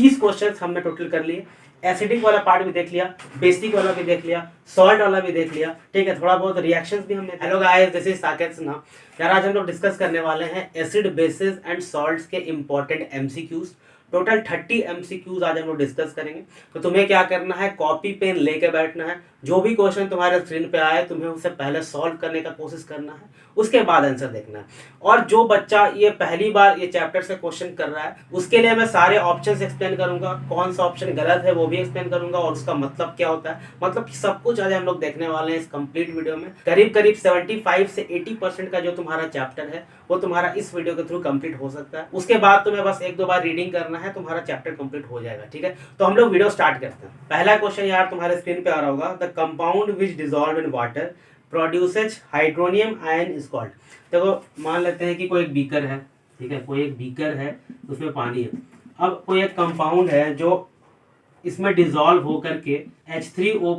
30 question हमने total कर लिए। एसिडिक वाला पार्ट भी देख लिया, बेसिक वाला भी देख लिया, सॉल्ट वाला भी देख लिया, ठीक है, थोड़ा बहुत रिएक्शंस भी हमने। Hello guys, this is Saket Sinha. यार आज हम लोग डिस्कस करने वाले हैं एसिड बेसिस एंड सॉल्ट्स के इंपॉर्टेंट एमसीक्यूज। टोटल 30 एमसीक्यूज आज हम लोग डिस्कस करेंगे। तो तुम्हें क्या करना है, कॉपी पेन लेके बैठना है। जो भी क्वेश्चन तुम्हारे स्क्रीन पे आए तुम्हें उसे पहले सॉल्व करने का कोशिश करना है, उसके बाद आंसर देखना है। और जो बच्चा ये पहली बार ये चैप्टर से क्वेश्चन कर रहा है उसके लिए मैं सारे ऑप्शंस एक्सप्लेन करूंगा, कौन सा ऑप्शन गलत है वो भी एक्सप्लेन करूंगा और उसका मतलब क्या होता है, मतलब कि सब कुछ आज हम लोग देखने वाले हैं इस कंप्लीट वीडियो में। करीब करीब 75 से 80% का जो तुम्हारा चैप्टर है वो तुम्हारा इस वीडियो के थ्रू कंप्लीट हो सकता है। उसके बाद तुम्हें बस 1-2 बार रीडिंग करना है, तुम्हारा चैप्टर कंप्लीट हो जाएगा। ठीक है, तो हम लोग वीडियो स्टार्ट करते हैं। पहला क्वेश्चन यार तुम्हारे स्क्रीन पे आ रहा होगा, the compound which dissolve in water produces hydronium ion is called. देखो मान लेते हैं कि कोई एक बीकर है, ठीक है, कोई एक बीकर है उसमें पानी है। अब कोई एक कंपाउंड है जो इसमें डिसॉल्व होकर के H3O+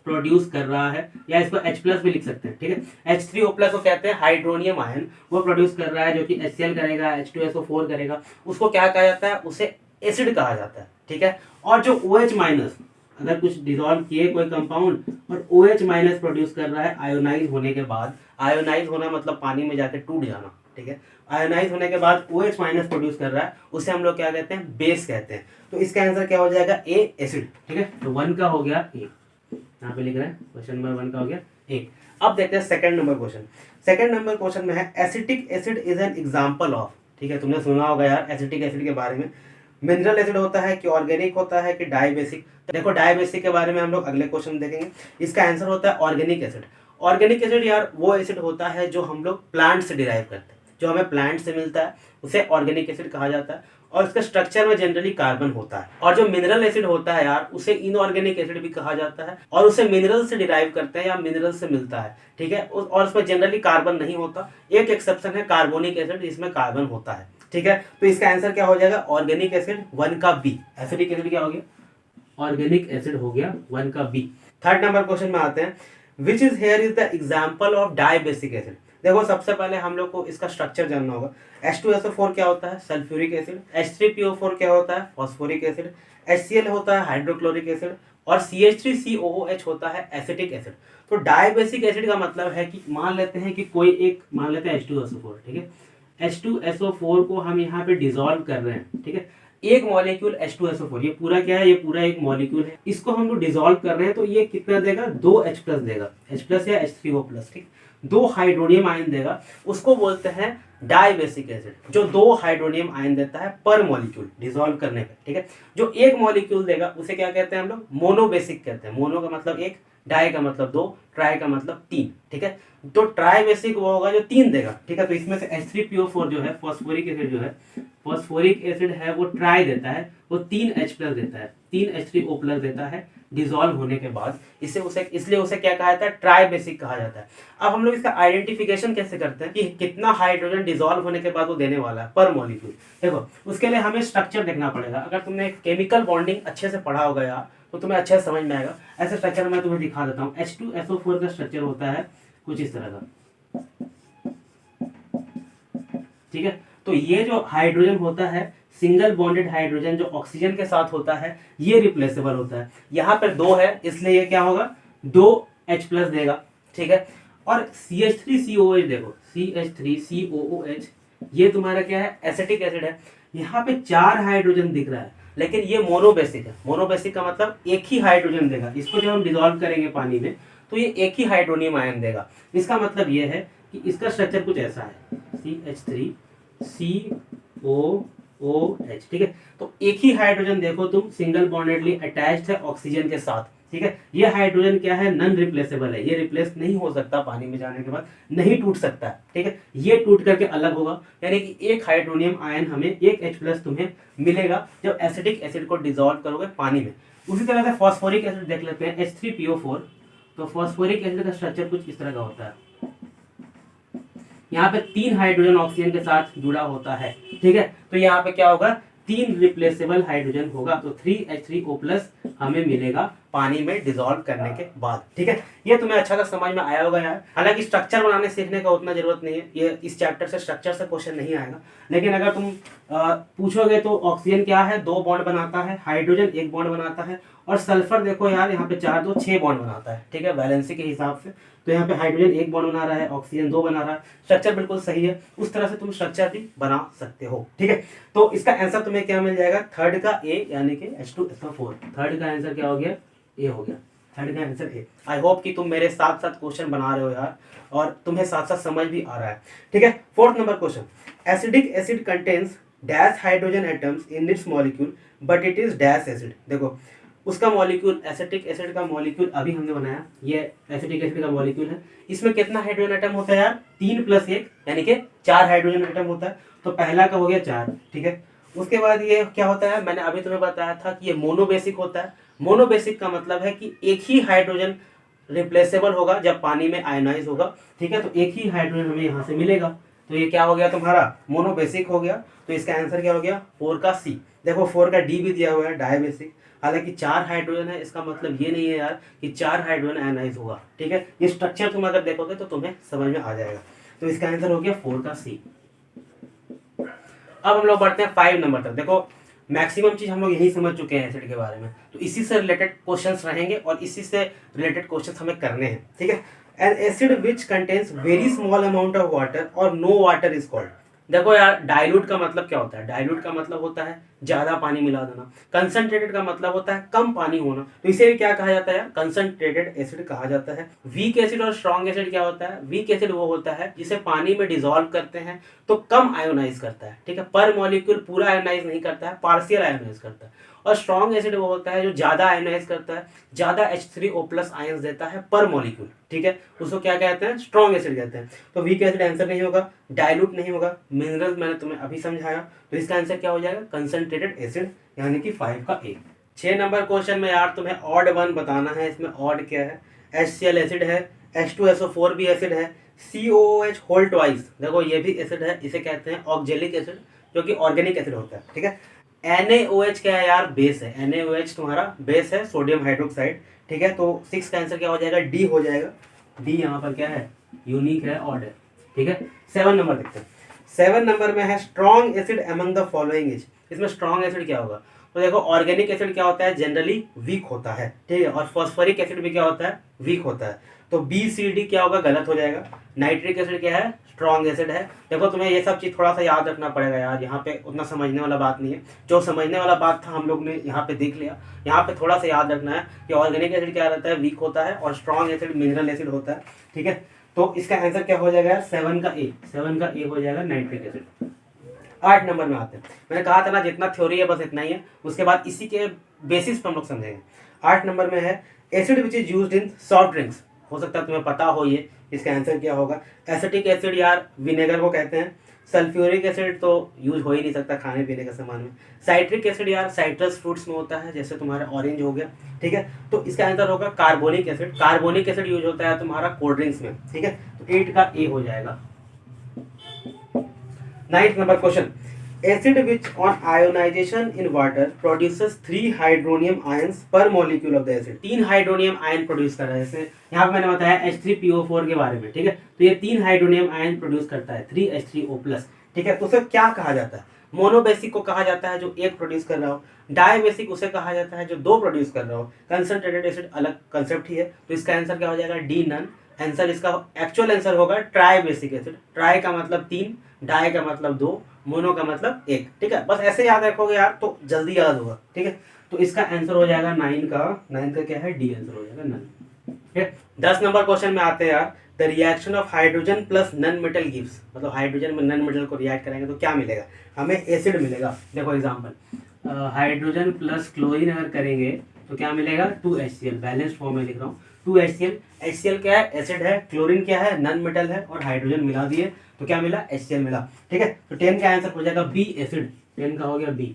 प्रोड्यूस कर रहा है, या इसको H+ भी लिख सकते हैं। ठीक है, H3O+ को कहते हैं हाइड्रोनियम आयन, वो प्रोड्यूस कर रहा है जो कि HCl करेगा, H2SO4 करेगा, उसको क्या कहा जाता है, उसे एसिड कहा जाता है। ठीक है, और जो OH-, अगर कुछ डिसॉल्व किए कोई कंपाउंड और OH- प्रोड्यूस कर रहा है आयोनाइज होने के बाद, आयोनाइज होना मतलब पानी में जाके टूट जाना, ठीक है, आयोनाइज होने के बाद OH- प्रोड्यूस कर रहा है, उसे हम लोग क्या कहते हैं, बेस कहते हैं। तो इसका आंसर क्या हो जाएगा, ए एसिड। ठीक है, तो 1 का हो गया ए, यहाँ पे लिख रहे हैं क्वेश्चन नंबर 1 का हो गया ए। अब देखते हैं second number question. Second number question में है acetic acid is an example of. ठीक है, तुमने सुना होगा यार एसिटिक एसिड के बारे में, मिनरल एसिड होता है कि ऑर्गेनिक होता है कि डाइबेसिक। देखो डाइबेसिक के बारे में हम लोग अगले क्वेश्चन देखेंगे। इसका आंसर होता है ऑर्गेनिक एसिड। ऑर्गेनिक एसिड यार वो एसिड होता है जो हम लोग प्लांट से डिराइव करते हैं, जो हमें प्लांट से मिलता है उसे ऑर्गेनिक एसिड कहा जाता है, और इसके स्ट्रक्चर में जनरली कार्बन होता है। और जो मिनरल एसिड होता है यार उसे इनऑर्गेनिक एसिड भी कहा जाता है, और उसे मिनरल से डिराइव करते हैं या मिनरल से मिलता है। ठीक है, और उसमें जनरली कार्बन नहीं होता। एक एक्सेप्शन है कार्बोनिक एसिड, जिसमें कार्बन होता है। ठीक है, तो इसका आंसर क्या हो जाएगा, ऑर्गेनिक एसिड 1 का बी। एसिडिक एसिड क्या हो गया, ऑर्गेनिक एसिड हो गया 1 का बी। थर्ड नंबर क्वेश्चन में आते हैं, which is here is the example of dibasic acid. देखो सबसे पहले हम लोग को इसका स्ट्रक्चर जानना होगा। H2SO4 क्या होता है, सल्फ्यूरिक एसिड। H3PO4 क्या होता है, फॉस्फोरिक एसिड। HCl होता है हाइड्रोक्लोरिक एसिड, और CH3COOH होता है एसिटिक एसिड। तो डाइबेसिक एसिड का मतलब है कि मान लेते हैं कि कोई एक, मान लेते हैं H2SO4, ठीक है, H2SO4 को हम यहाँ पे डिसॉल्व कर रहे हैं। ठीक है, एक मॉलिक्यूल H2SO4, ये पूरा क्या है, ये पूरा एक मॉलिक्यूल है, इसको हम लोग डिसॉल्व कर रहे हैं तो ये कितना देगा, 2H+ देगा, H+ या H3O+। ठीक, 2 हाइड्रोनियम आयन देगा, उसको बोलते हैं डाइबेसिक एसिड, जो 2 हाइड्रोनियम आयन देता है पर मॉलिक्यूल डिसॉल्व करने पे। ठीक है, जो एक मॉलिक्यूल देगा उसे क्या कहते हैं हम लोग, मोनोबेसिक कहते हैं। मोनो का मतलब एक, डाई का मतलब 2, ट्राई का मतलब 3। ठीक है, तो ट्राई बेसिक वो होगा जो 3 देगा। ठीक है, तो इसमें से H3PO4 जो है, फॉस्फोरिक एसिड जो है, फॉस्फोरिक एसिड है वो ट्राई देता है, वो 3H+ देता है, 3H3O+ देता है डिसॉल्व होने के बाद। इससे उसे, इसलिए उसे क्या कहा जाता है, ट्राई बेसिक कहा जाता है। अब हम लोग इसका आइडेंटिफिकेशन कैसे करते हैं कि कितना हाइड्रोजन डिसॉल्व होने के बाद वो देने वाला है पर मॉलिक्यूल। देखो उसके लिए हमें स्ट्रक्चर देखना पड़ेगा। अगर तुमने केमिकल बॉन्डिंग अच्छे से पढ़ा होगा यार तो तुम्हें अच्छे से समझ में आएगा। ऐसे स्ट्रक्चर मैं तुम्हें दिखा देता हूँ। H2SO4 का स्ट्रक्चर होता है कुछ इस तरह का। ठीक है, तो ये जो हाइड्रोजन होता है, सिंगल बॉन्डेड हाइड्रोजन जो ऑक्सीजन के साथ होता है, ये रिप्लेसेबल होता है। यहाँ पर 2 है इसलिए ये क्या होगा, 2H+ देगा। ठीक है, और CH3COOH देखो, CH3COOH ये तुम्हारा क्या है, एसिटिक एसिड है। यहाँ पे 4 हाइड्रोजन दिख रहा है, लेकिन ये मोनोबेसिक है। मोनोबेसिक का मतलब एक ही हाइड्रोजन देगा। इसको जब हम डिसॉल्व करेंगे पानी में तो ये एक ही हाइड्रोनियम आयन देगा। इसका मतलब ये है कि इसका स्ट्रक्चर कुछ ऐसा है, CH3COOH। ठीक है, तो एक ही हाइड्रोजन देखो तुम, सिंगल बॉन्डेडली अटैच्ड है ऑक्सीजन के साथ। ठीक है, ये हाइड्रोजन क्या है, नॉन रिप्लेसेबल है, ये रिप्लेस नहीं हो सकता पानी में जाने के बाद, नहीं टूट सकता है। ठीक है, ये टूट करके अलग होगा, यानी कि एक हाइड्रोनियम आयन हमें, एक H+ तुम्हें मिलेगा जब एसिडिक एसिड को डिसॉल्व करोगे पानी में। उसी तरह से फॉस्फोरिक एसिड देख लेते हैं, H3PO4। तो फॉस्फोरिक एसिड का स्ट्रक्चर कुछ इस तरह का होता है। यहाँ पे 3 हाइड्रोजन ऑक्सीजन के साथ जुड़ा होता है। ठीक है, तो यहाँ पे क्या होगा, 3 रिप्लेसेबल हाइड्रोजन होगा, तो 3H3O+ हमें मिलेगा पानी में डिसॉल्व करने के बाद। ठीक है, ये तुम्हें अच्छा सा समझ में आया होगा यार। हालांकि स्ट्रक्चर बनाने सीखने का उतना जरूरत नहीं है, ये इस चैप्टर से स्ट्रक्चर से क्वेश्चन नहीं आएगा, लेकिन अगर तुम पूछोगे तो ऑक्सीजन क्या है, 2 बॉन्ड बनाता है, हाइड्रोजन 1 बॉन्ड बनाता है, और सल्फर देखो यार यहाँ पे 4 2 6 बॉन्ड बनाता है। ठीक है, वैलेंसी के हिसाब से, तो यहाँ पे हाइड्रोजन 1 बॉन्ड बना रहा है, ऑक्सीजन 2 बना रहा है, स्ट्रक्चर बिल्कुल सही है, उस तरह से तुम स्ट्रक्चर भी बना सकते हो। ठीक है, तो इसका आंसर तुम्हें क्या मिल जाएगा, थर्ड का ए यानी कि H2SO4। थर्ड का आंसर क्या हो गया, ए हो गया, थर्ड का आंसर ए। आई होप कि तुम मेरे साथ साथ क्वेश्चन बना रहे हो यार, और तुम्हें साथ साथ समझ भी आ रहा है। ठीक है, fourth number question, acidic acid contains dash hydrogen atoms in its molecule but it is dash acid. देखो उसका मॉलिक्यूल, एसिटिक एसिड का मॉलिक्यूल अभी हमने बनाया, ये एसिटिक एसिड का मॉलिक्यूल है, इसमें कितना हाइड्रोजन एटम होता है यार, 3 + 1 यानी कि 4 हाइड्रोजन एटम होता है। तो पहला का हो गया 4। ठीक है, उसके बाद ये क्या होता है, मैंने अभी तुम्हें बताया था कि ये मोनोबेसिक होता है। मोनोबेसिक का मतलब है कि एक ही हाइड्रोजन रिप्लेसेबल होगा जब पानी में आयोनाइज होगा। ठीक है, तो एक ही हाइड्रोजन हमें यहाँ से मिलेगा, तो ये क्या हो गया तुम्हारा, मोनोबेसिक हो गया। तो इसका आंसर क्या हो गया, 4 का सी। देखो 4 का डी भी दिया हुआ है, डायबेसिक। हालांकि 4 हाइड्रोजन है, इसका मतलब ये नहीं है यार कि 4 हाइड्रोजन आयोनाइज होगा। ठीक है, ये स्ट्रक्चर तुम अगर देखोगे तो तुम्हें समझ में आ जाएगा। तो इसका आंसर हो गया 4 का सी। अब हम लोग बढ़ते हैं 5 नंबर तक। देखो मैक्सिमम चीज हम लोग यही समझ चुके हैं एसिड के बारे में, तो इसी से रिलेटेड क्वेश्चंस रहेंगे और इसी से रिलेटेड क्वेश्चंस हमें करने हैं। ठीक है, N acid which contains very small amount of water और नो वाटर इज कॉल्ड। देखो यार डाइल्यूट का मतलब क्या होता है, डाइल्यूट का मतलब होता है ज्यादा पानी मिला देना, कंसंट्रेटेड का मतलब होता है कम पानी होना, तो इसे भी क्या कहा जाता है, कंसंट्रेटेड एसिड कहा जाता है। वीक एसिड और स्ट्रॉन्ग एसिड क्या होता है, वीक एसिड वो होता है जिसे पानी में डिसॉल्व करते हैं तो कम आयोनाइज करता है। ठीक है, पर मॉलिक्यूल पूरा आयोनाइज नहीं करता है, पार्शियल आयोनाइज करता है। और स्ट्रॉन्ग एसिड वो होता है जो ज्यादा आयोनाइज करता है, ज्यादा H3O+ आयंस देता है पर मॉलिक्यूल। ठीक है, उसको क्या कहते हैं, स्ट्रॉन्ग एसिड कहते हैं। तो वीक एसिड आंसर नहीं होगा, डाइल्यूट नहीं होगा, मिनरल्स मैंने तुम्हें अभी समझाया, तो इसका आंसर क्या हो जाएगा, कंसंट्रेटेड एसिड यानी कि 5 का ए। 6 नंबर क्वेश्चन में यार तुम्हें ऑड वन बताना है। इसमें ऑड क्या है, HCl एसिड है, H2SO4 भी एसिड है, COOH होल ट्वाइस, देखो ये भी एसिड है, इसे कहते हैं ऑक्जेलिक एसिड जो कि ऑर्गेनिक एसिड होता है। ठीक है, NaOH क्या है यार, बेस है, NaOH तुम्हारा बेस है, सोडियम हाइड्रोक्साइड। ठीक है, तो 6 का आंसर क्या हो जाएगा, डी हो जाएगा। डी यहाँ पर क्या है, यूनिक है, ऑड है। ठीक है, 7 नंबर देखते हैं। 7 नंबर में है strong acid among the following is. इसमें स्ट्रॉन्ग एसिड क्या होगा, तो देखो ऑर्गेनिक एसिड क्या होता है, जनरली वीक होता है। ठीक है, और फॉस्फोरिक एसिड भी क्या होता है, वीक होता है। तो BCD क्या होगा, गलत हो जाएगा। नाइट्रिक एसिड क्या है, स्ट्रॉन्ग एसिड है। देखो तुम्हें ये सब चीज थोड़ा सा याद रखना पड़ेगा यार, यहाँ पे उतना समझने वाला बात नहीं है, जो समझने वाला बात था हम लोग ने यहाँ पे देख लिया। यहाँ पे थोड़ा सा याद रखना है कि ऑर्गेनिक एसिड क्या रहता है, वीक होता है, और स्ट्रॉन्ग एसिड मिनरल एसिड होता है। ठीक है, तो इसका आंसर क्या हो जाएगा, 7 का ए। 7 का ए हो जाएगा नाइट्रिक एसिड। 8 नंबर में आते हैं। मैंने कहा था ना जितना थ्योरी है बस इतना ही है, उसके बाद इसी के बेसिस पर हम लोग समझेंगे। 8 नंबर में है acid which is used in soft drinks. हो सकता है तुम्हें पता हो ये, इसका आंसर क्या होगा। एसिटिक एसिड यार विनेगर को कहते हैं। सल्फ्यूरिक एसिड तो यूज हो ही नहीं सकता खाने पीने के सामान में। साइट्रिक एसिड यार साइट्रस फ्रूट्स में होता है, जैसे तुम्हारा ऑरेंज हो गया। ठीक है, तो इसका आंसर होगा carbonic acid. Carbonic acid use होता है तुम्हारा कोल्ड ड्रिंक्स में। ठीक है, तो 8 का ए हो जाएगा। 9th number question, acid which on ionisation in water produces 3 hydronium ions per molecule of the acid. 3 hydronium ion produce कर रहा है, जैसे यहाँ पे मैंने बताया H3PO4 के बारे में। ठीक है, तो ये 3 हाइड्रोनियम आयन प्रोड्यूस करता है, 3H3O+। ठीक है, तो उसे क्या कहा जाता है, मोनोबेसिक को कहा जाता है जो 1 प्रोड्यूस कर रहा हो, डायबेसिक उसे कहा जाता है जो 2 प्रोड्यूस कर रहा हो, कंसंट्रेटेड एसिड अलग कंसेप्ट ही है। तो इसका आंसर क्या हो जाएगा, डी नन। आंसर इसका एक्चुअल आंसर होगा ट्राइबेसिक एसिड। ट्राई का मतलब 3, डाई का मतलब 2, मोनो का मतलब 1। ठीक है, बस ऐसे याद रखोगे यार तो जल्दी याद होगा। ठीक है, तो इसका आंसर हो जाएगा 9 का क्या है, डी आंसर हो जाएगा नन। ठीक है, 10 नंबर क्वेश्चन में आते हैं यार। The reaction of hydrogen plus non metal gives, मतलब हाइड्रोजन में नन मेटल को रिएक्ट करेंगे तो क्या मिलेगा, हमें एसिड मिलेगा। देखो एग्जांपल, हाइड्रोजन प्लस क्लोरीन अगर करेंगे तो क्या मिलेगा, 2HCl। बैलेंस्ड फॉर्म में लिख रहा हूँ, 2HCl। HCl क्या है, एसिड है, क्लोरीन क्या है, नन मेटल है, और हाइड्रोजन मिला दिए तो क्या मिला, HCl मिला। ठीक है, तो 10 का आंसर हो जाएगा बी एसिड। 10 का हो गया बी।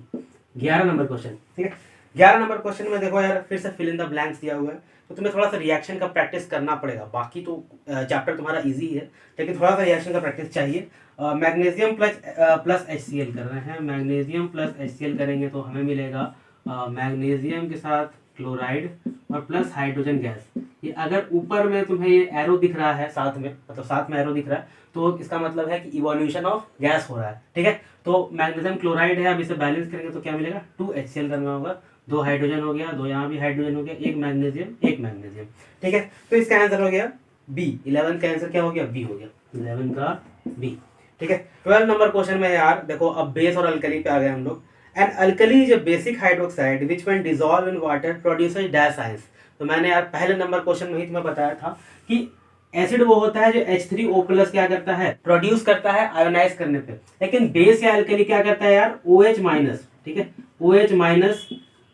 11 number question. ठीक है, 11 नंबर क्वेश्चन में देखो यार, फिर से फिल इन द ब्लैंक्स दिया हुआ है, तो तुम्हें थोड़ा सा रिएक्शन का प्रैक्टिस करना पड़ेगा। बाकी तो चैप्टर तुम्हारा इजी है, लेकिन थोड़ा सा रिएक्शन का प्रैक्टिस चाहिए। मैग्नीशियम प्लस HCl कर रहे हैं, मैग्नीशियम प्लस HCl करेंगे तो हमें मिलेगा मैग्नीशियम के साथ क्लोराइड और प्लस हाइड्रोजन गैस। ये अगर ऊपर में तुम्हें ये एरो दिख रहा है साथ में, मतलब साथ में एरो दिख रहा है, तो इसका मतलब है कि इवोल्यूशन ऑफ गैस हो रहा है, ठीक है। तो मैग्नीशियम क्लोराइड है, अब इसे बैलेंस करेंगे तो क्या मिलेगा, 2HCl करना होगा, 2 हाइड्रोजन हो गया, 2 यहाँ भी हाइड्रोजन हो गया, एक मैग्नीशियम, ठीक है। तो इसका आंसर हो गया बी। 11 का आंसर क्या हो गया, बी हो गया, 11 का बी, ठीक है। 12 नंबर क्वेश्चन में यार देखो, अब बेस और अल्कली पे आ गए हम लोग। An alkali is a basic hydroxide which when dissolve in water produces dash ions. तो मैंने यार पहले नंबर क्वेश्चन में ही तुम्हें बताया था कि एसिड वो होता है जो H3O+ क्या करता है, प्रोड्यूस करता है आयोनाइज करने पे, लेकिन बेस या अल्कली क्या करता है यार, OH-, ठीक है, OH-,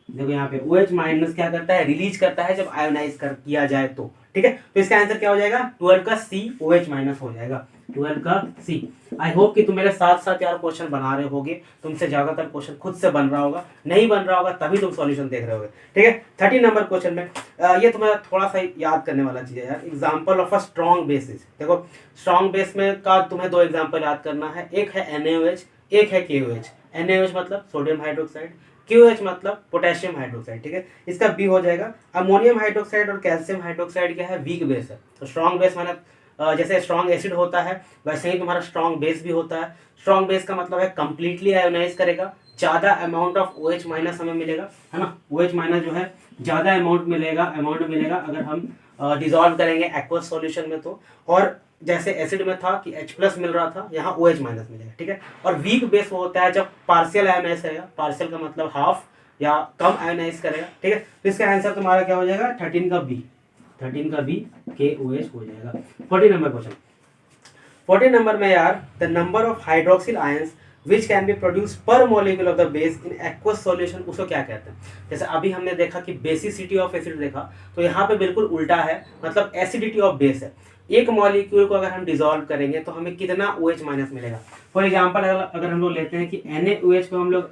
देखो यहाँ पे OH- क्या करता है, रिलीज करता है जब आयोनाइज किया जाए तो, ठीक है। तो इसका आंसर क्या हो जाएगा, 12 का C, OH- हो जाएगा, 12 का C। आई होप कि तुम मेरे साथ साथ यार क्वेश्चन बना रहे होगे, तुमसे ज्यादातर क्वेश्चन खुद से बन रहा होगा, नहीं बन रहा होगा तभी तुम सॉल्यूशन देख रहे होगे, ठीक है। 13 नंबर क्वेश्चन में ये तुम्हें थोड़ा सा याद करने वाला चीज है यार, example of a strong bases. देखो स्ट्रॉन्ग बेस में का तुम्हें 2 एग्जाम्पल याद करना है, एक है NaOH, एक है KOH। NaOH मतलब सोडियम हाइड्रोक्साइड, QH मतलब पोटेशियम हाइड्रोक्साइड, ठीक है। इसका बी हो जाएगा। अमोनियम हाइड्रोक्साइड और कैल्शियम हाइड्रोक्साइड क्या है, वीक बेस है। तो स्ट्रॉन्ग बेस माने जैसे स्ट्रॉन्ग एसिड होता है वैसे ही तुम्हारा स्ट्रॉन्ग बेस भी होता है। स्ट्रॉन्ग बेस का मतलब है कंप्लीटली आयोनाइज करेगा, ज्यादा अमाउंट ऑफ OH- हमें मिलेगा, है ना। OH- जो है ज्यादा अमाउंट मिलेगा अगर हम डिजोल्व करेंगे एक्वस सॉल्यूशन में तो। और जैसे एसिड में था कि H+ मिल रहा था, यहाँ OH- मिलेगा, ठीक है। और वीक बेस वो होता है जब पार्शियल आयोनाइज करेगा, पार्शियल का मतलब हाफ या कम आयोनाइज करेगा, ठीक है। तो इसका आंसर तुम्हारा क्या हो जाएगा, 13 का बी, 13 का बी KOH हो जाएगा। 14 नंबर क्वेश्चन, 14 नंबर में यार, the number of hydroxyl ions which can be produce per molecule of the base in aqueous solution, उसको क्या कहते हैं। जैसे अभी हमने देखा कि बेसिसिटी ऑफ एसिड देखा, तो यहाँ पे बिल्कुल उल्टा है, मतलब एसिडिटी ऑफ बेस है। एक मॉलिक्यूल को अगर हम डिसॉल्व करेंगे तो हमें कितना OH- मिलेगा। फॉर एग्जाम्पल अगर हम लोग लेते हैं कि NaOH को हम लोग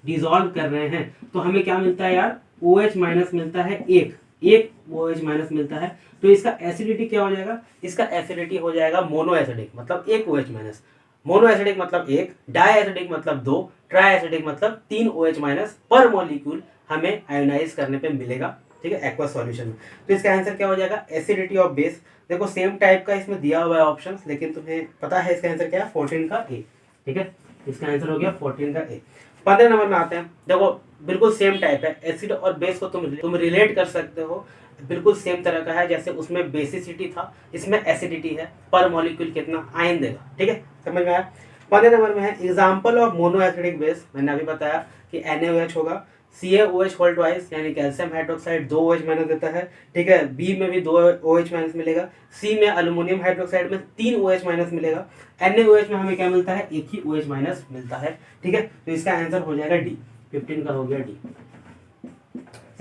डिसॉल्व कर रहे हैं तो हमें क्या मिलता है यार, OH- मिलता है, एक OH- मिलता है। तो इसका एसिडिटी क्या हो जाएगा, इसका एसिडिटी हो जाएगा मोनो एसिडिक, मतलब एक OH-। मोनो एसिडिक मतलब एक, डाई एसिडिक मतलब 2, ट्राई एसिडिक मतलब 3 OH- पर मॉलिक्यूल हमें आयोनाइज करने पे मिलेगा, ठीक है, एक्वस सॉल्यूशन में। तो इसका आंसर क्या हो जाएगा, एसिडिटी ऑफ बेस। देखो सेम टाइप का इसमें दिया हुआ है ऑप्शन, लेकिन तुम्हें पता है इसका आंसर क्या है, 14 का ए, ठीक है। इसका आंसर हो गया 14 का ए। 15 नंबर में आते हैं। देखो बिल्कुल सेम टाइप है, एसिड और बेस को तुम रिलेट कर सकते हो, बिल्कुल सेम तरह का है। जैसे उसमें बेसिसिटी था, इसमें एसिडिटी है, पर मॉलिक्यूल कितना आयन देगा, ठीक है, समझ में आया। 15 नंबर में है example of mono acidic base. मैंने अभी बताया कि NaOH होगा, CaOH होल ट्वाइस यानी कैल्शियम हाइड्रोक्साइड 2 OH- देता है, ठीक है। बी में भी 2 OH- मिलेगा, सी में अल्युमिनियम हाइड्रोक्साइड में 3 OH- मिलेगा, NaOH में हमें क्या मिलता है, एक ही OH- मिलता है, ठीक है। तो इसका आंसर हो जाएगा डी, 15 का हो गया D.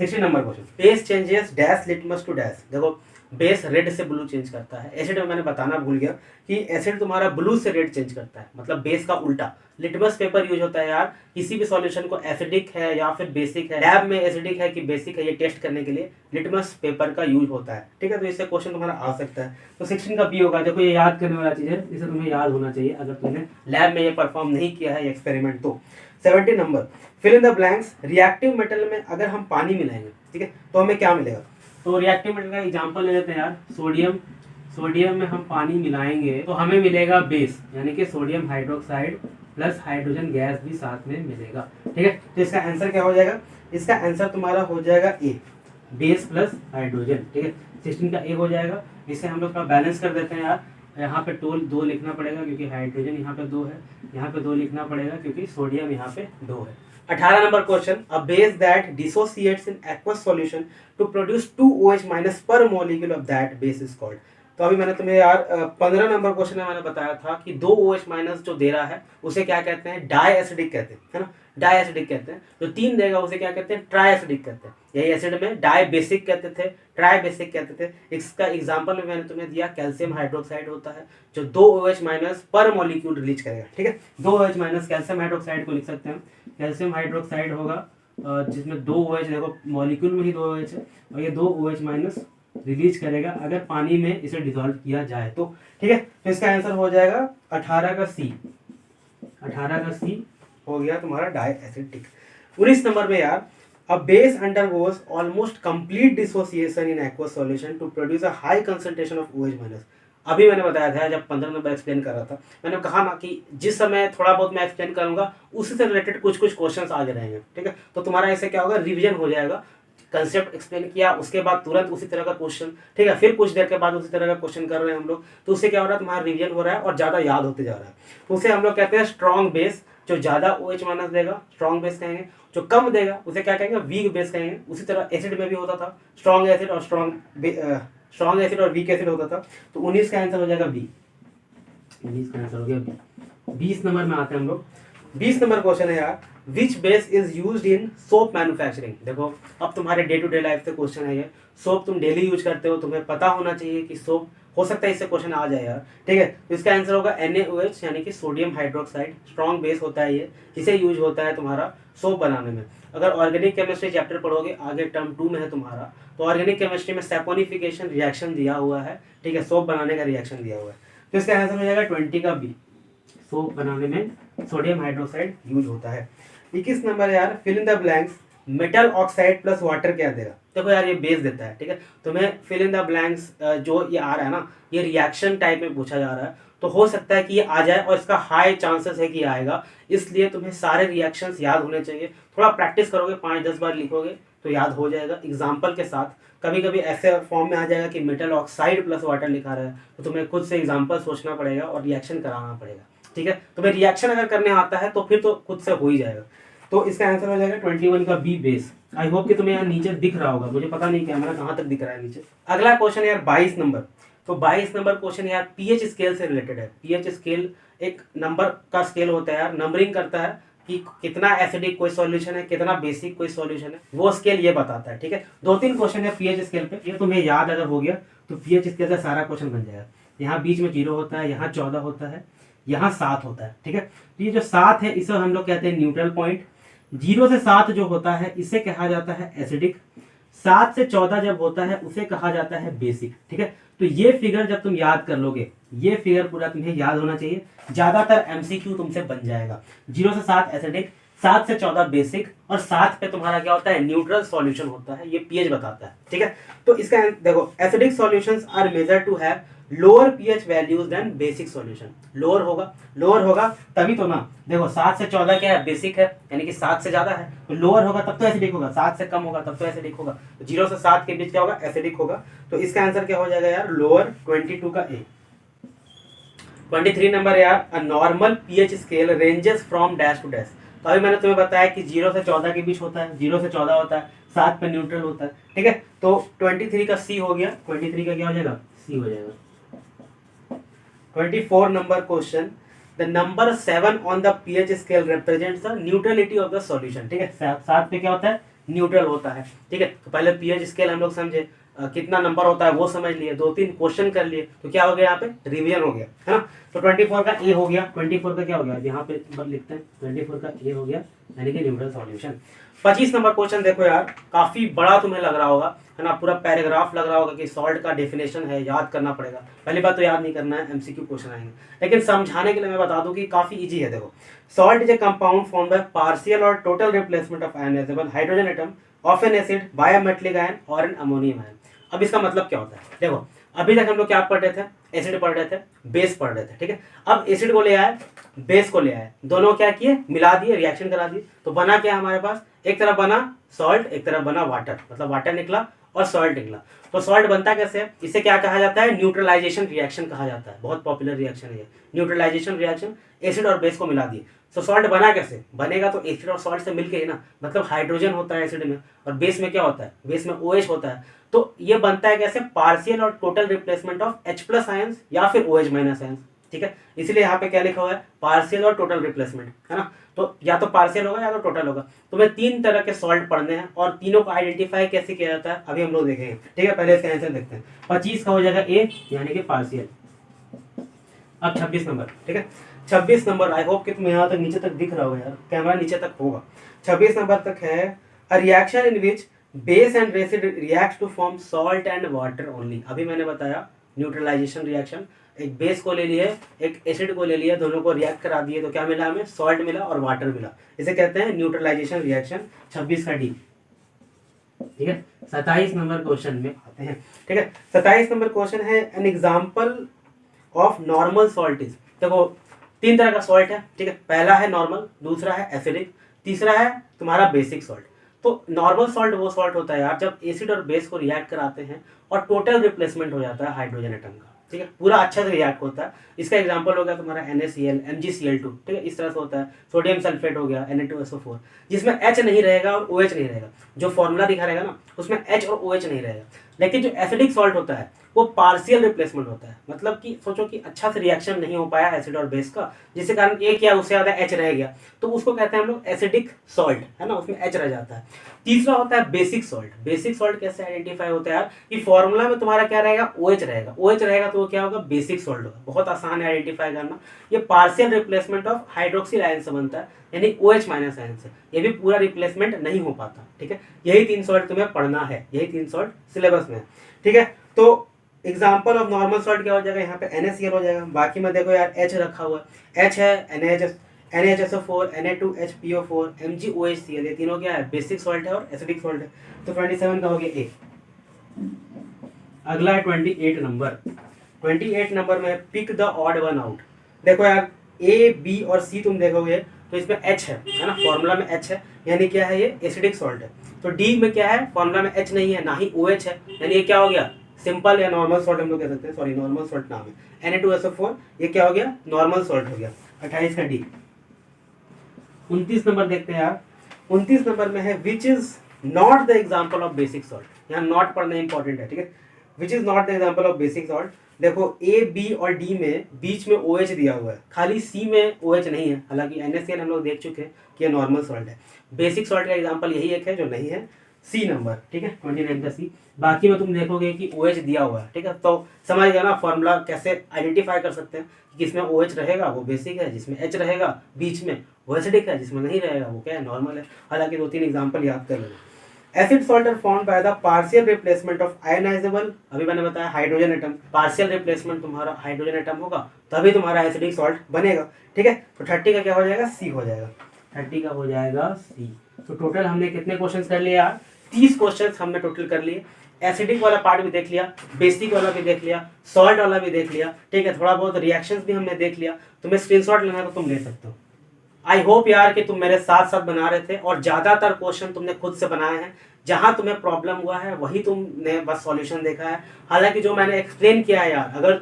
16 number question, base changes dash litmus to dash. देखो बेस रेड से ब्लू चेंज करता है, एसिड में मैंने बताना भूल गया कि एसिड तुम्हारा ब्लू से रेड चेंज करता है, मतलब बेस का उल्टा। लिटमस पेपर यूज होता है यार किसी भी सॉल्यूशन को एसिडिक है या फिर बेसिक है, लैब में एसिडिक है कि बेसिक है ये टेस्ट करने के लिए लिटमस पेपर का यूज होता है, ठीक है। तो इससे क्वेश्चन तुम्हारा आ सकता है। तो 16 का बी होगा। देखो ये याद करने वाला चीज है, इसे तुम्हें याद होना चाहिए अगर तुमने लैब में ये परफॉर्म नहीं किया है एक्सपेरिमेंट तो। 17 number, fill in the blanks. Reactive metal में अगर हम पानी मिलाएंगे, ठीक है, तो हमें क्या मिलेगा। तो रिएक्टिव मेटल का एग्जांपल ले लेते हैं यार, सोडियम में हम पानी मिलाएंगे तो हमें मिलेगा बेस, यानी कि sodium hydroxide plus hydrogen gas भी साथ में मिलेगा, ठीक है। तो इसका आंसर क्या हो जाएगा, इसका आंसर तुम्हारा हो जाएगा ए, बेस प्लस हाइड्रोजन, ठीक है। 16 का ए हो जाएगा। इसे हम लोग थोड़ा बैलेंस कर देते हैं यार, यहाँ पे टोल 2 लिखना पड़ेगा क्योंकि हाइड्रोजन यहाँ पे 2 है, यहाँ पे 2 लिखना पड़ेगा क्योंकि सोडियम यहाँ पे 2 है। 18 number question, a base that dissociates in aqueous solution to produce 2 OH- per molecule of that base is called. तो अभी मैंने तुम्हें यार 15 नंबर क्वेश्चन में मैंने बताया था कि 2 OH- जो दे रहा है उसे क्या कहते हैं, डाई एसिडिक कहते हैं, है ना, डाई एसिडिक कहते हैं। जो 3 देगा उसे क्या कहते हैं, ट्राई एसिडिक कहते हैं। यही एसिड में डाई बेसिक कहते थे, ट्राई बेसिक कहते थे। इसका एग्जांपल में मैंने तुम्हें दिया कैल्शियम हाइड्रोक्साइड होता है जो 2 OH- पर मॉलिक्यूल रिलीज करेगा, ठीक है। 2 OH- कैल्शियम हाइड्रोक्साइड को लिख सकते हैं, कैल्शियम हाइड्रोक्साइड होगा जिसमें 2 OH, देखो मॉलिक्यूल में ही 2 OH है और ये 2 OH माइनस रिलीज करेगा अगर पानी में इसे डिसॉल्व किया जाए तो। ठीक है, तो इसका आंसर हो जाएगा 18 का सी। 18 का सी हो गया तुम्हारा डाई एसिडिक। 19 नंबर में यार, a base undergoes almost complete dissociation in aqueous solution to produce a high concentration of OH minus. अभी मैंने बताया था जब 15 नंबर एक्सप्लेन कर रहा था, मैंने कहा ना कि जिस समय थोड़ा बहुत मैं एक्सप्लेन करूंगा उसी से रिलेटेड कुछ कुछ क्वेश्चंस आगे रहेंगे। ठीक है, तो तुम्हारा ऐसे क्या होगा, रिवीजन हो जाएगा। कंसेप्ट एक्सप्लेन किया, उसके बाद तुरंत उसी तरह का क्वेश्चन, ठीक है, फिर कुछ देर के बाद उसी तरह का क्वेश्चन कर रहे हैं हम लोग, तो उससे क्या हो रहा है, तुम्हारा रिवीजन हो रहा है और ज्यादा याद होते जा रहा है। तो उसे हम लोग कहते हैं स्ट्रॉन्ग बेस। जो ज्यादा OH माइनस देगा स्ट्रॉन्ग बेस कहेंगे, जो कम देगा उसे क्या कहेंगे, वीक बेस कहेंगे। उसी तरह एसिड में भी होता था, स्ट्रॉन्ग एसिड और स्ट्रॉन्ग एसिड और वीक एसिड होता था। तो 19 का आंसर हो जाएगा बी। 19 का आंसर हो गया बी। 20 नंबर में आते हैं हम लोग। 20 नंबर क्वेश्चन है यार, which base is used in soap manufacturing. देखो अब तुम्हारे डे टू डे लाइफ से क्वेश्चन है ये। सोप तुम डेली यूज करते हो, तुम्हें पता होना चाहिए कि सोप, हो सकता है इससे क्वेश्चन आ जाए यार। ठीक है, तो इसका आंसर होगा NaOH यानी कि सोडियम हाइड्रोक्साइड। स्ट्रॉन्ग बेस होता है ये, इसे यूज होता है तुम्हारा सोप बनाने में। अगर ऑर्गेनिक केमिस्ट्री चैप्टर पढ़ोगे आगे टर्म 2 में है तुम्हारा, तो ऑर्गेनिक केमिस्ट्री में सैपोनिफिकेशन रिएक्शन दिया हुआ है। ठीक है, सोप बनाने का रिएक्शन दिया हुआ है। तो इसका आंसर हो जाएगा 20 का बी। सोप बनाने में सोडियम हाइड्रोक्साइड यूज होता है। 21 नंबर यार, fill in the blanks, metal oxide plus water क्या देगा। देखो यार ये बेस देता है। ठीक है, तुम्हें फिल इन द ब्लैंक्स जो ये आ रहा है ना, ये रिएक्शन टाइप में पूछा जा रहा है, तो हो सकता है कि ये आ जाए और इसका हाई चांसेस है कि आएगा। इसलिए तुम्हें सारे रिएक्शंस याद होने चाहिए। थोड़ा प्रैक्टिस करोगे, 5-10 बार लिखोगे तो याद हो जाएगा एग्जाम्पल के साथ। कभी कभी ऐसे फॉर्म में आ जाएगा कि मेटल ऑक्साइड प्लस वाटर लिखा रहा है, तो तुम्हें खुद से एग्जाम्पल सोचना पड़ेगा और रिएक्शन कराना पड़ेगा। ठीक है, तुम्हें रिएक्शन अगर करने आता है तो फिर तो खुद से हो ही जाएगा। तो इसका आंसर हो जाएगा 21 का बी बेस। आई होप कि तुम्हें यहाँ नीचे दिख रहा होगा, मुझे पता नहीं कैमरा कहाँ तक दिख रहा है नीचे। अगला क्वेश्चन यार 22 नंबर। तो 22 नंबर क्वेश्चन यार पीएच स्केल से रिलेटेड है। पीएच स्केल एक नंबर का स्केल होता है यार, नंबरिंग करता है कि कितना एसिडिक कोई सॉल्यूशन है, कितना बेसिक कोई सॉल्यूशन है, वो स्केल ये बताता है। ठीक है, 2-3 क्वेश्चन है पीएच स्केल पे, ये तुम्हें याद अगर हो गया तो पीएच स्केल से सारा क्वेश्चन बन जाएगा। यहाँ बीच में 0 होता है, यहाँ 14 होता है, यहाँ 7 होता है। ठीक है, तो ये जो 7 है इसे हम लोग कहते हैं न्यूट्रल पॉइंट। 0 से 7 जो होता है इसे कहा जाता है एसिडिक। 7 से 14 जब होता है उसे कहा जाता है बेसिक। ठीक है, तो ये फिगर जब तुम याद कर लोगे, ये फिगर पूरा तुम्हें याद होना चाहिए, ज्यादातर MCQ तुमसे बन जाएगा। 0 से 7 एसिडिक, 7 से 14 बेसिक और 7 पे तुम्हारा क्या होता है, न्यूट्रल सॉल्यूशन होता है। ये पीएच बताता है। ठीक है, तो इसका देखो, acidic solutions are measured to have lower pH values than basic solution. Lower होगा तभी तो ना। देखो 7 से 14 क्या है, बेसिक है, यानी कि 7 से ज्यादा है, तो लोअर होगा तब तो एसिडिक होगा, 7 से कम होगा तब तो एसिडिक होगा। तो 0 से 7 के बीच क्या होगा, एसिडिक होगा। तो इसका आंसर क्या हो जाएगा यार, लोअर 22 का ए। 23 नंबर यार, a normal pH scale ranges from dash to dash. तो अभी मैंने तुम्हें बताया कि 0 से 14 के बीच होता है, 0 से 14 होता है, 7 पे न्यूट्रल होता है। ठीक है, तो 23 का सी हो गया, 23 का क्या हो जाएगा, सी हो जाएगा। 24 number question, the number 7 on the pH scale represents the neutrality of the solution. ठीक है, 7 पे क्या होता है, न्यूट्रल होता है। ठीक है, तो पहले पीएच स्केल हम लोग समझे, कितना नंबर होता है वो समझ लिए, 2-3 क्वेश्चन कर लिए, तो क्या हो गया यहाँ पे, रिवीजन हो गया है ना। तो 24 का ए हो गया। 24 का क्या हो गया, यहाँ पे लिखते हैं, 24 का ए हो गया, यानी कि न्यूट्रल सॉल्यूशन। 25 नंबर क्वेश्चन देखो यार, काफी बड़ा तुम्हें लग रहा होगा है ना, पूरा पैराग्राफ लग रहा होगा कि सॉल्ट का डेफिनेशन है, याद करना पड़ेगा। पहली बात तो याद नहीं करना है, MCQ क्वेश्चन आएंगे, लेकिन समझाने के लिए मैं बता दूं कि काफी इजी है। देखो, salt is a compound form by partial और total replacement of ionisable hydrogen atom of an acid by a metallic ion और एन अमोनियम आयन। अब इसका मतलब क्या होता है, देखो अभी तक हम लोग क्या पढ़ रहे थे, एसिड पढ़ रहे थे, बेस पढ़ रहे थे। ठीक है, अब एसिड को ले आए, बेस को ले आए, दोनों क्या किए, मिला दिए, रिएक्शन करा दिए, तो बना क्या हमारे पास, एक तरफ बना सॉल्ट, एक तरफ बना वाटर, मतलब वाटर निकला और सॉल्ट निकला। तो सॉल्ट बनता कैसे है, इसे क्या कहा जाता है, न्यूट्रलाइजेशन रिएक्शन कहा जाता है। बहुत पॉपुलर रिएक्शन है ये, न्यूट्रलाइजेशन रिएक्शन। एसिड और बेस को मिला दिए, तो सॉल्ट बना कैसे, बनेगा तो एसिड और सॉल्ट से मिलके ही ना, मतलब हाइड्रोजन होता है एसिड में और बेस में क्या होता है, बेस में OH होता है। तो ये बनता है कैसे, पार्शियल और total replacement of H+ ions या फिर OH- आयंस। ठीक है, इसलिए यहाँ पे क्या लिखा हुआ है, पार्शियल और टोटल रिप्लेसमेंट, है ना। तो या तो पार्शियल होगा या तो टोटल होगा। तुम्हें 3 तरह के सॉल्ट पढ़ने हैं और तीनों को आइडेंटिफाई कैसे किया जाता है अभी हम लोग देखेंगे। ठीक है, पहले इसका आंसर देखते हैं। 25 का हो जाएगा ए, यानी कि पार्शियल। अब 26 नंबर, ठीक है, 26 नंबर, आई होप कि तुम्हें यहाँ तक नीचे तक दिख रहा होगा यार, कैमरा नीचे तक होगा। 26 नंबर तक है, a reaction in which base and acid react to form salt and water only. अभी मैंने बताया न्यूट्रलाइजेशन रिएक्शन, एक बेस को ले लिए, एक एसिड को ले लिया, दोनों को रिएक्ट करा दिए तो क्या मिला हमें, सॉल्ट मिला और वाटर मिला। इसे कहते हैं न्यूट्रलाइजेशन रिएक्शन। 26 का डी। ठीक है, 27 नंबर क्वेश्चन में आते हैं। ठीक है, 27 नंबर क्वेश्चन है an example of normal salt is. देखो 3 तरह का सॉल्ट है। ठीक है, पहला है नॉर्मल, दूसरा है एसिडिक, तीसरा है तुम्हारा बेसिक सॉल्ट। तो नॉर्मल सॉल्ट वो सॉल्ट होता है यार जब एसिड और बेस को रिएक्ट कराते हैं और टोटल रिप्लेसमेंट हो जाता है हाइड्रोजन एटम का। ठीक है, पूरा अच्छे से रिएक्ट होता है। इसका एग्जांपल हो गया तुम्हारा NaCl, MgCl2। ठीक है, इस तरह से होता है। सोडियम सल्फेट हो गया Na2SO4, जिसमें H नहीं रहेगा और OH नहीं रहेगा। जो फॉर्मूला दिखा रहेगा ना उसमें H और OH नहीं रहेगा। लेकिन जो एसिडिक सॉल्ट होता है वो पार्शियल रिप्लेसमेंट होता है। मतलब कि सोचो कि अच्छा से रिएक्शन नहीं हो पाया एसिड और बेस का, जिसके कारण एक या उससे ज्यादा H रह गया, तो उसको कहते हैं हम लोग एसिडिक सॉल्ट, है ना, उसमें H रह जाता है। तीसरा होता है बेसिक सॉल्ट। बेसिक सॉल्ट कैसे आइडेंटिफाई होता है यार, कि फॉर्मूला में तुम्हारा क्या रहेगा, OH रहेगा। OH रहेगा तो वो क्या होगा, बेसिक सॉल्ट होगा। बहुत आसान है आइडेंटिफाई करना। ये partial replacement of hydroxyl ion से बनता है, यानी OH माइनस आयन से। ये भी पूरा रिप्लेसमेंट नहीं हो पाता। ठीक है, यही 3 सॉल्ट तुम्हें पढ़ना है, यही 3 सॉल्ट सिलेबस में है। ठीक है, तो एग्जाम्पल ऑफ नॉर्मल सॉल्ट क्या हो जाएगा, यहाँ पे NaCl हो जाएगा। बाकी में देखो यार H रखा हुआ है, H है NaHSO4, Na2HPO4, MgOHCl, ये तीनों क्या है, बेसिक सॉल्ट है और एसिडिक सॉल्ट है। तो 27 का हो गया ए। अगला है 28 नंबर। 28 नंबर में pick the odd one out. देखो यार A, B और C तुम देखोगे तो इसमें H है ना, फॉर्मूला में H है, यानी क्या है, ये एसिडिक सॉल्ट है। तो D में क्या है, फॉर्मूला में H नहीं है, ना ही OH है, यानी ये क्या हो गया, सिंपल या नॉर्मल सॉल्ट हम लोग कह सकते हैं। सॉरी, नॉर्मल सॉल्ट नाम है। Na2SO4 ये क्या हो गया, नॉर्मल सॉल्ट हो गया। 28 का डी। 29 नंबर देखते हैं यार। 29 नंबर में है which is not the example of basic salt. यहाँ नॉट पढ़ना इंपॉर्टेंट है। ठीक है, which is not the example of basic salt. देखो A, B और D में बीच में OH दिया हुआ है, खाली C में OH नहीं है। हालांकि NaCl हम लोग देख चुके हैं कि ये नॉर्मल सॉल्ट है। बेसिक सॉल्ट का एग्जाम्पल यही एक है जो नहीं है, C नंबर। ठीक है, 29 का C। बाकी में तुम देखोगे कि OH दिया हुआ है। ठीक है, तो समझ गया ना फॉर्मूला कैसे आइडेंटिफाई कर सकते हैं कि किसमें OH रहेगा वो बेसिक है, जिसमें H रहेगा बीच में वो एसिडिक है, जिसमें नहीं रहेगा वो क्या है, नॉर्मल है। हालांकि 2-3 एग्जाम्पल याद कर लेना। Acid salt are formed by the partial replacement of ionisable, अभी मैंने बताया हाइड्रोजन एटम। पार्शियल रिप्लेसमेंट तुम्हारा हाइड्रोजन एटम होगा तभी तुम्हारा एसिडिक सॉल्ट बनेगा। ठीक है, तो 30 का क्या हो जाएगा, सी हो जाएगा। 30 का हो जाएगा सी। तो टोटल हमने कितने क्वेश्चंस कर लिए यार, 30 क्वेश्चंस हमने टोटल कर लिए। एसिडिक वाला पार्ट भी देख लिया, बेसिक वाला भी देख लिया, सॉल्ट वाला भी देख लिया। ठीक है, थोड़ा बहुत रिएक्शंस भी हमने देख लिया। तुम्हें स्क्रीनशॉट लेना है तो तुम ले सकते हो। आई होप यार कि तुम मेरे साथ साथ बना रहे थे और ज्यादातर क्वेश्चन तुमने खुद से बनाए हैं। जहां तुम्हें प्रॉब्लम हुआ है वही तुमने बस सॉल्यूशन देखा है। हालांकि जो मैंने एक्सप्लेन किया है यार, अगर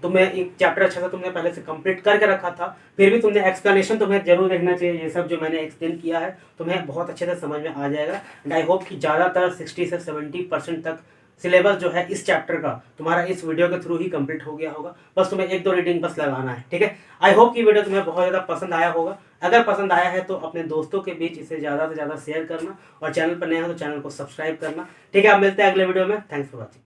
तुम्हें एक चैप्टर अच्छा सा तुमने पहले से कंप्लीट करके रखा था, फिर भी तुमने एक्सप्लेनेशन तुम्हें जरूर देखना चाहिए। ये सब जो मैंने एक्सप्लेन किया है तुम्हें बहुत अच्छे से समझ में आ जाएगा। एंड आई होप कि ज़्यादातर 60 से 70% तक सिलेबस जो है इस चैप्टर का तुम्हारा इस वीडियो के थ्रू ही कंप्लीट हो गया होगा। बस तुम्हें 1-2 रीडिंग बस लगाना है। ठीक है, आई होप कि वीडियो तुम्हें बहुत ज़्यादा पसंद आया होगा। अगर पसंद आया है तो अपने दोस्तों के बीच इसे ज़्यादा से ज़्यादा शेयर करना और चैनल पर नए हो तो चैनल को सब्सक्राइब करना। ठीक है, अब मिलते हैं अगले वीडियो में। Thanks for watching.